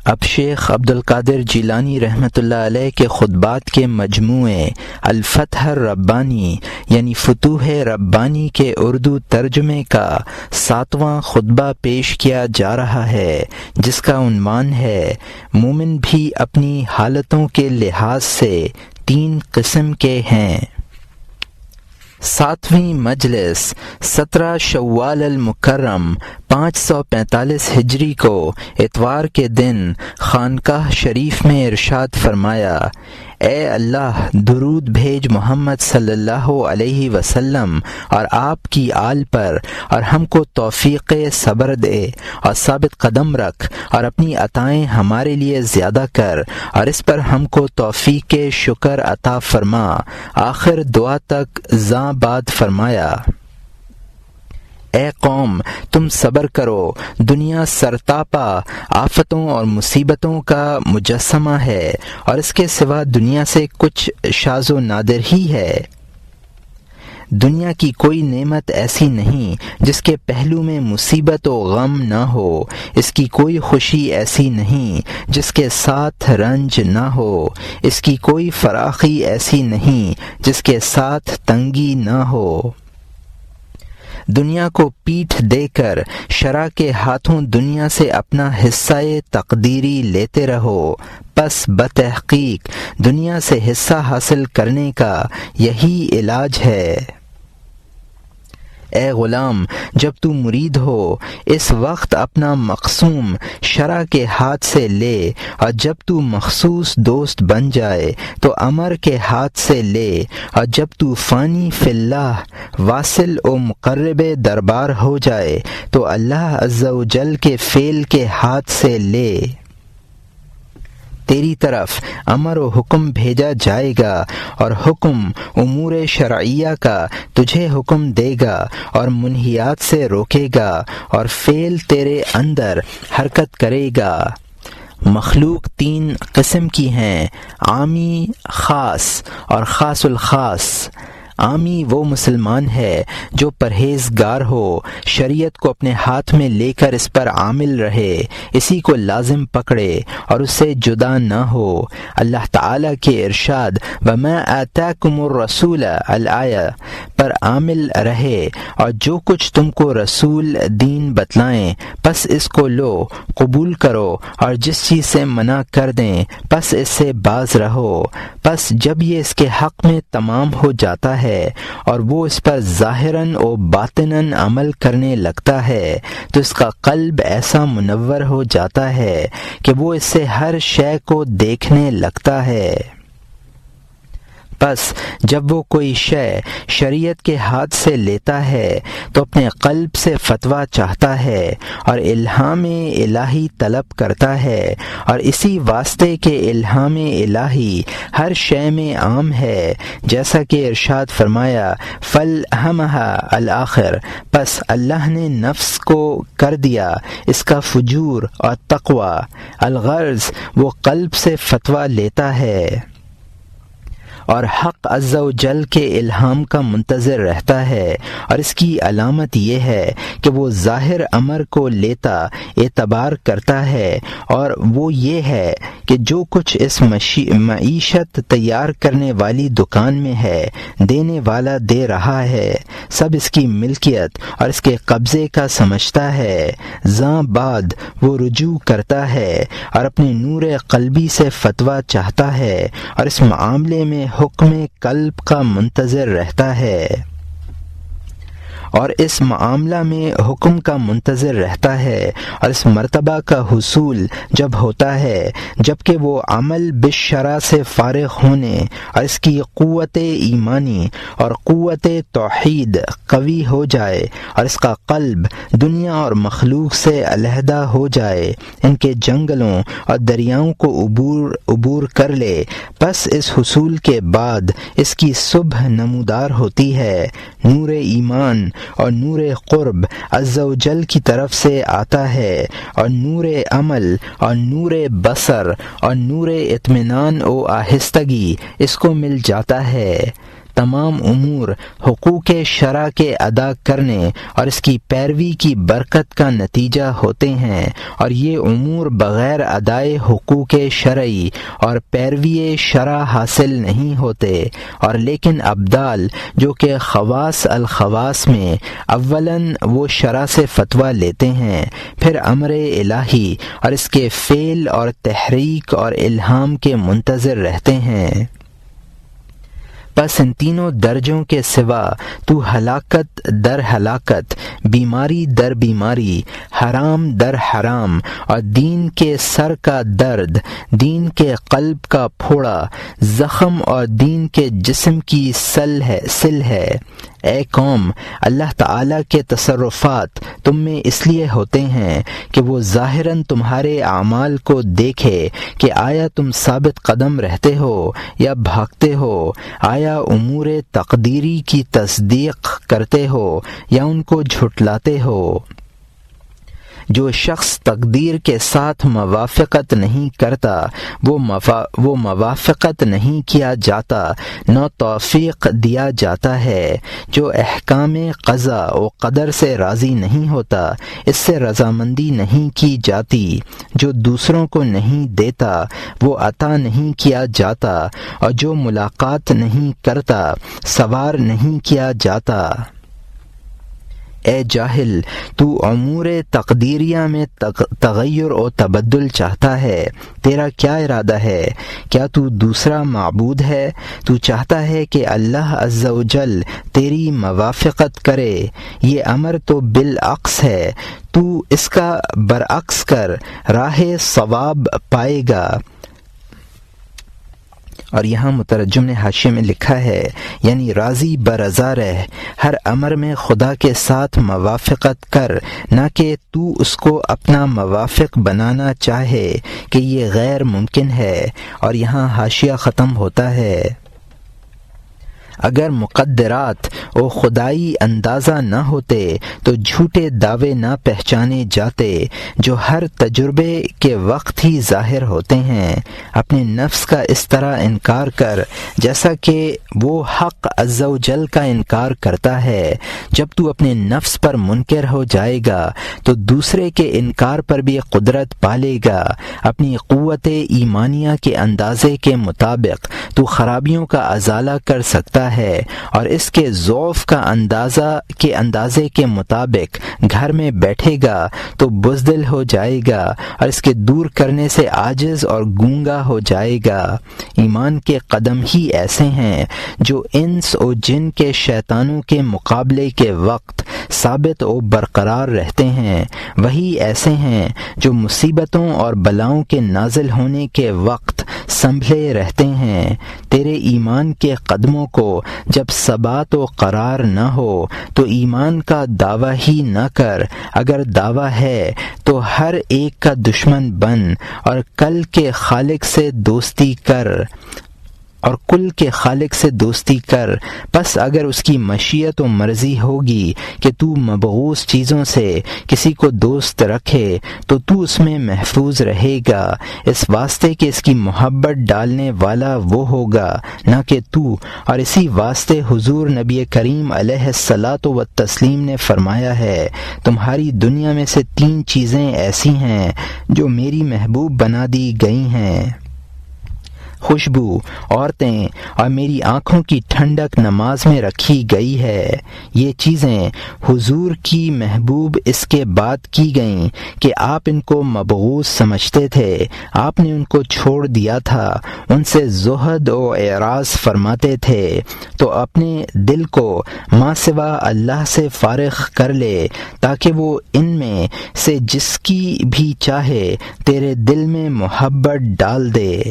اب شیخ عبد القادر جیلانی رحمۃ اللہ علیہ کے خطبات کے مجموعے الفتح الربانی یعنی فتوح ربانی کے اردو ترجمے کا 7واں خطبہ پیش کیا جا رہا ہے، جس کا عنوان ہے مومن بھی اپنی حالتوں کے لحاظ سے 3 قسم کے ہیں۔ 7ویں مجلس 17 شوال المکرم 545 ہجری کو اتوار کے دن خانقاہ شریف میں ارشاد فرمایا، اے اللہ درود بھیج محمد صلی اللہ علیہ وسلم اور آپ کی آل پر، اور ہم کو توفیق صبر دے اور ثابت قدم رکھ، اور اپنی عطائیں ہمارے لیے زیادہ کر، اور اس پر ہم کو توفیق شکر عطا فرما۔ آخر دعا تک زاں باد فرمایا، اے قوم تم صبر کرو، دنیا سرتاپا آفتوں اور مصیبتوں کا مجسمہ ہے، اور اس کے سوا دنیا سے کچھ شاذ و نادر ہی ہے۔ دنیا کی کوئی نعمت ایسی نہیں جس کے پہلو میں مصیبت و غم نہ ہو، اس کی کوئی خوشی ایسی نہیں جس کے ساتھ رنج نہ ہو، اس کی کوئی فراخی ایسی نہیں جس کے ساتھ تنگی نہ ہو۔ دنیا کو پیٹھ دے کر شرع کے ہاتھوں دنیا سے اپنا حصہ تقدیری لیتے رہو، پس بتحقیق دنیا سے حصہ حاصل کرنے کا یہی علاج ہے۔ اے غلام جب تو مرید ہو اس وقت اپنا مقسوم شرع کے ہاتھ سے لے، اور جب تو مخصوص دوست بن جائے تو امر کے ہاتھ سے لے، اور جب تو فانی فی اللہ واصل و مقرب دربار ہو جائے تو اللہ عز و جل کے فعل کے ہاتھ سے لے۔ تیری طرف امر و حکم بھیجا جائے گا، اور حکم امور شرعیہ کا تجھے حکم دے گا اور منہیات سے روکے گا، اور فعل تیرے اندر حرکت کرے گا۔ مخلوق 3 قسم کی ہیں، عامی، خاص اور خاص الخاص۔ عامی وہ مسلمان ہے جو پرہیزگار ہو، شریعت کو اپنے ہاتھ میں لے کر اس پر عامل رہے، اسی کو لازم پکڑے اور اس سے جدا نہ ہو۔ اللہ تعالیٰ کے ارشاد وَمَا آتَاكُمُ الرَّسُولَ الآیہ پر عامل رہے، اور جو کچھ تم کو رسول دین بتلائیں پس اس کو لو، قبول کرو، اور جس چیز سے منع کر دیں پس اس سے باز رہو۔ پس جب یہ اس کے حق میں تمام ہو جاتا ہے اور وہ اس پر ظاہراً و باطناً عمل کرنے لگتا ہے تو اس کا قلب ایسا منور ہو جاتا ہے کہ وہ اس سے ہر شے کو دیکھنے لگتا ہے۔ پس جب وہ کوئی شے شریعت کے ہاتھ سے لیتا ہے تو اپنے قلب سے فتویٰ چاہتا ہے اور الہام الہی طلب کرتا ہے، اور اسی واسطے کہ الہام الہی ہر شے میں عام ہے، جیسا کہ ارشاد فرمایا فَالْهَمَهَا الآخر، پس اللہ نے نفس کو کر دیا اس کا فجور اور تقوی۔ الغرض وہ قلب سے فتویٰ لیتا ہے اور حق عز و جل کے الہام کا منتظر رہتا ہے، اور اس کی علامت یہ ہے کہ وہ ظاہر امر کو لیتا اعتبار کرتا ہے، اور وہ یہ ہے کہ جو کچھ اس معیشت تیار کرنے والی دکان میں ہے دینے والا دے رہا ہے، سب اس کی ملکیت اور اس کے قبضے کا سمجھتا ہے۔ زاں بعد وہ رجوع کرتا ہے اور اپنے نور قلبی سے فتویٰ چاہتا ہے، اور اس معاملے میں حکم قلب کا منتظر رہتا ہے، اور اس معاملہ میں حکم کا منتظر رہتا ہے، اور اس مرتبہ کا حصول جب ہوتا ہے جبکہ وہ عمل بالشرع سے فارغ ہونے اور اس کی قوت ایمانی اور قوت توحید قوی ہو جائے، اور اس کا قلب دنیا اور مخلوق سے علیحدہ ہو جائے، ان کے جنگلوں اور دریاؤں کو عبور کر لے، پس اس حصول کے بعد اس کی صبح نمودار ہوتی ہے، نور ایمان اور نور قرب عز و جل کی طرف سے آتا ہے، اور نور عمل اور نور بصر اور نور اطمینان و آہستگی اس کو مل جاتا ہے۔ تمام امور حقوق شرع کے ادا کرنے اور اس کی پیروی کی برکت کا نتیجہ ہوتے ہیں، اور یہ امور بغیر ادائے حقوق شرعی اور پیروی شرع حاصل نہیں ہوتے، اور لیکن ابدال جو کہ خواص الخواص میں اولاً وہ شرع سے فتویٰ لیتے ہیں، پھر امر الہی اور اس کے فعل اور تحریک اور الہام کے منتظر رہتے ہیں۔ پس ان تینوں درجوں کے سوا تو ہلاکت در ہلاکت، بیماری در بیماری، حرام در حرام، اور دین کے سر کا درد، دین کے قلب کا پھوڑا زخم اور دین کے جسم کی سل ہے۔ اے قوم، اللہ تعالیٰ کے تصرفات تم میں اس لیے ہوتے ہیں کہ وہ ظاہراً تمہارے اعمال کو دیکھے کہ آیا تم ثابت قدم رہتے ہو یا بھاگتے ہو، آیا امور تقدیری کی تصدیق کرتے ہو یا ان کو جھٹلاتے ہو۔ جو شخص تقدیر کے ساتھ موافقت نہیں کرتا وہ موافقت نہیں کیا جاتا، نہ توفیق دیا جاتا ہے۔ جو احکام قضا و قدر سے راضی نہیں ہوتا، اس سے رضامندی نہیں کی جاتی۔ جو دوسروں کو نہیں دیتا وہ عطا نہیں کیا جاتا، اور جو ملاقات نہیں کرتا سوار نہیں کیا جاتا۔ اے جاہل، تو امور تقدیریہ میں تغیر و تبدل چاہتا ہے، تیرا کیا ارادہ ہے؟ کیا تو دوسرا معبود ہے؟ تو چاہتا ہے کہ اللہ عز و جل تیری موافقت کرے، یہ امر تو بالعکس ہے، تو اس کا برعکس کر، راہ صواب پائے گا۔ اور یہاں مترجم نے حاشیے میں لکھا ہے، یعنی راضی برضا رہ، ہر امر میں خدا کے ساتھ موافقت کر، نہ کہ تو اس کو اپنا موافق بنانا چاہے کہ یہ غیر ممکن ہے۔ اور یہاں حاشیہ ختم ہوتا ہے۔ اگر مقدرات و خدائی اندازہ نہ ہوتے تو جھوٹے دعوے نہ پہچانے جاتے جو ہر تجربے کے وقت ہی ظاہر ہوتے ہیں۔ اپنے نفس کا اس طرح انکار کر جیسا کہ وہ حق عز و جل کا انکار کرتا ہے۔ جب تو اپنے نفس پر منکر ہو جائے گا تو دوسرے کے انکار پر بھی قدرت پالے گا۔ اپنی قوت ایمانیہ کے اندازے کے مطابق تو خرابیوں کا ازالہ کر سکتا ہے، اور اس کے ضعف کا اندازے کے مطابق گھر میں بیٹھے گا تو بزدل ہو جائے گا، اور اس کے دور کرنے سے عاجز اور گونگا ہو جائے گا۔ ایمان کے قدم ہی ایسے ہیں جو انس و جن کے شیطانوں کے مقابلے کے وقت ثابت و برقرار رہتے ہیں، وہی ایسے ہیں جو مصیبتوں اور بلاؤں کے نازل ہونے کے وقت سنبھلے رہتے ہیں۔ تیرے ایمان کے قدموں کو جب ثبات و قرار نہ ہو تو ایمان کا دعویٰ ہی نہ کر، اگر دعویٰ ہے تو ہر ایک کا دشمن بن، اور کل کے خالق سے دوستی کر، پس اگر اس کی مشیت و مرضی ہوگی کہ تو مبغوث چیزوں سے کسی کو دوست رکھے تو تو اس میں محفوظ رہے گا، اس واسطے کہ اس کی محبت ڈالنے والا وہ ہوگا نہ کہ تو۔ اور اسی واسطے حضور نبی کریم علیہ الصلاۃ والتسلیم نے فرمایا ہے، تمہاری دنیا میں سے 3 چیزیں ایسی ہیں جو میری محبوب بنا دی گئی ہیں: خوشبو، عورتیں، اور میری آنکھوں کی ٹھنڈک نماز میں رکھی گئی ہے۔ یہ چیزیں حضور کی محبوب اس کے بعد کی گئیں کہ آپ ان کو مبغوث سمجھتے تھے، آپ نے ان کو چھوڑ دیا تھا، ان سے زہد و اعراض فرماتے تھے، تو اپنے دل کو ما سوا اللہ سے فارغ کر لے تاکہ وہ ان میں سے جس کی بھی چاہے تیرے دل میں محبت ڈال دے۔